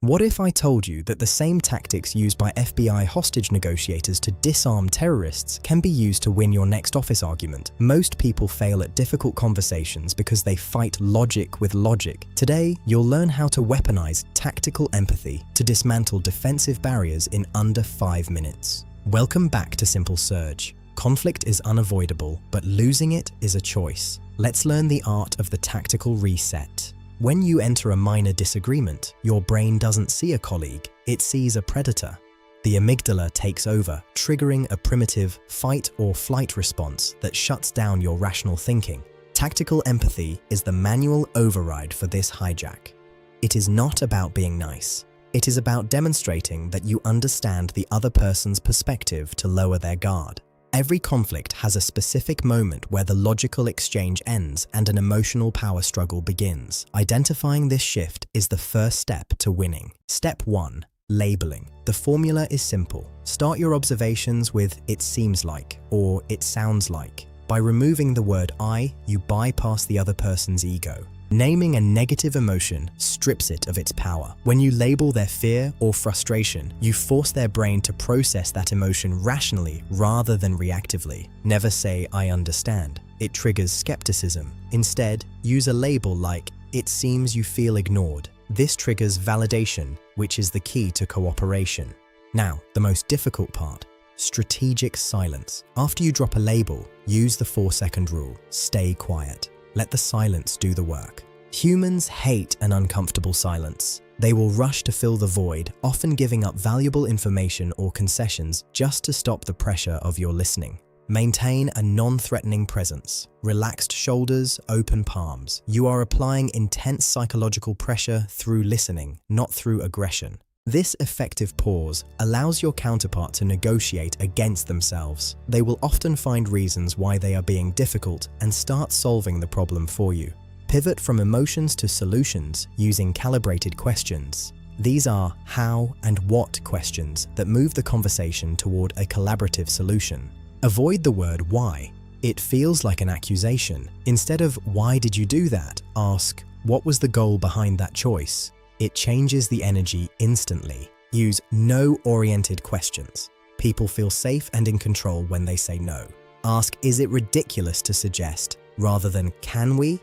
What if I told you that the same tactics used by FBI hostage negotiators to disarm terrorists can be used to win your next office argument? Most people fail at difficult conversations because they fight logic with logic. Today, you'll learn how to weaponize tactical empathy to dismantle defensive barriers in under 5 minutes. Welcome back to Simple Surge. Conflict is unavoidable, but losing it is a choice. Let's learn the art of the tactical reset. When you enter a minor disagreement, your brain doesn't see a colleague, it sees a predator. The amygdala takes over, triggering a primitive fight or flight response that shuts down your rational thinking. Tactical empathy is the manual override for this hijack. It is not about being nice. It is about demonstrating that you understand the other person's perspective to lower their guard. Every conflict has a specific moment where the logical exchange ends and an emotional power struggle begins. Identifying this shift is the first step to winning. Step 1. Labeling. The formula is simple. Start your observations with "it seems like" or "it sounds like." By removing the word "I," you bypass the other person's ego. Naming a negative emotion strips it of its power. When you label their fear or frustration, you force their brain to process that emotion rationally rather than reactively. Never say "I understand." It triggers skepticism. Instead, use a label like "it seems you feel ignored." This triggers validation, which is the key to cooperation. Now, the most difficult part. Strategic silence. After you drop a label, use the 4-second rule. Stay quiet. Let the silence do the work. Humans hate an uncomfortable silence. They will rush to fill the void, often giving up valuable information or concessions just to stop the pressure of your listening. Maintain a non-threatening presence. Relaxed shoulders, open palms. You are applying intense psychological pressure through listening, not through aggression. This effective pause allows your counterpart to negotiate against themselves. They will often find reasons why they are being difficult and start solving the problem for you. Pivot from emotions to solutions using calibrated questions. These are how and what questions that move the conversation toward a collaborative solution. Avoid the word "why." It feels like an accusation. Instead of "why did you do that?" ask "what was the goal behind that choice?" It changes the energy instantly. Use no-oriented questions. People feel safe and in control when they say no. Ask "is it ridiculous to suggest?" rather than "can we?"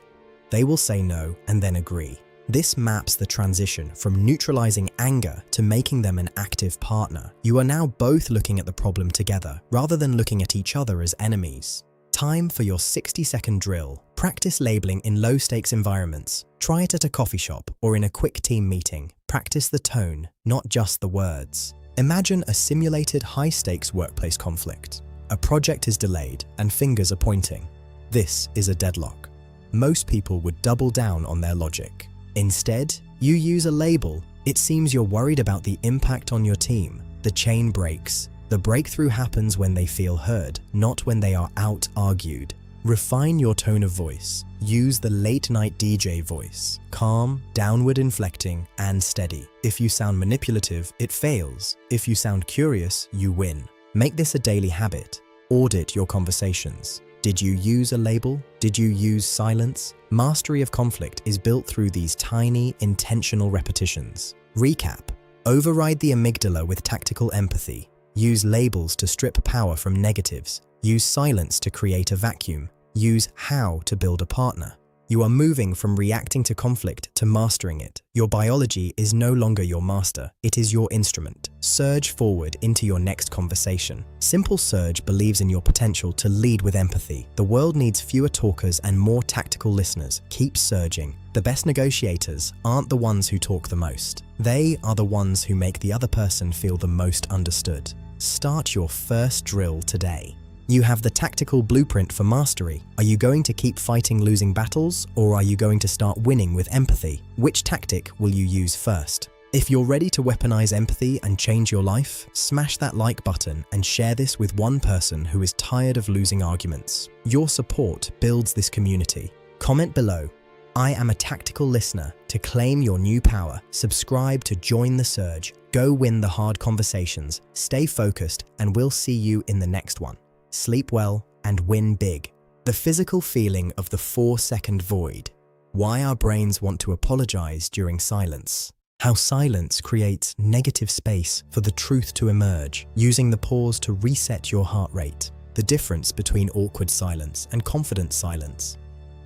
They will say no and then agree. This maps the transition from neutralizing anger to making them an active partner. You are now both looking at the problem together rather than looking at each other as enemies. Time for your 60-second drill. Practice labeling in low-stakes environments. Try it at a coffee shop or in a quick team meeting. Practice the tone, not just the words. Imagine a simulated high-stakes workplace conflict. A project is delayed and fingers are pointing. This is a deadlock. Most people would double down on their logic. Instead, you use a label. It seems you're worried about the impact on your team. The chain breaks. The breakthrough happens when they feel heard, not when they are out-argued. Refine your tone of voice. Use the late-night DJ voice. Calm, downward inflecting, and steady. If you sound manipulative, it fails. If you sound curious, you win. Make this a daily habit. Audit your conversations. Did you use a label? Did you use silence? Mastery of conflict is built through these tiny, intentional repetitions. Recap. Override the amygdala with tactical empathy. Use labels to strip power from negatives. Use silence to create a vacuum. Use how to build a partner. You are moving from reacting to conflict to mastering it. Your biology is no longer your master, it is your instrument. Surge forward into your next conversation. Simple Surge believes in your potential to lead with empathy. The world needs fewer talkers and more tactical listeners. Keep surging. The best negotiators aren't the ones who talk the most. They are the ones who make the other person feel the most understood. Start your first drill today. You have the tactical blueprint for mastery. Are you going to keep fighting losing battles, or are you going to start winning with empathy? Which tactic will you use first? If you're ready to weaponize empathy and change your life, smash that like button and share this with one person who is tired of losing arguments. Your support builds this community. Comment below. I am a tactical listener to claim your new power. Subscribe to join the surge. Go win the hard conversations. Stay focused, and we'll see you in the next one. Sleep well and win big. The physical feeling of the 4-second void. Why our brains want to apologize during silence. How silence creates negative space for the truth to emerge, using the pause to reset your heart rate. The difference between awkward silence and confident silence.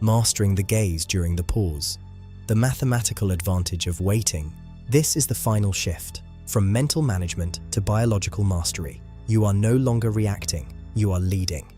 Mastering the gaze during the pause. The mathematical advantage of waiting. This is the final shift. From mental management to biological mastery. You are no longer reacting, you are leading.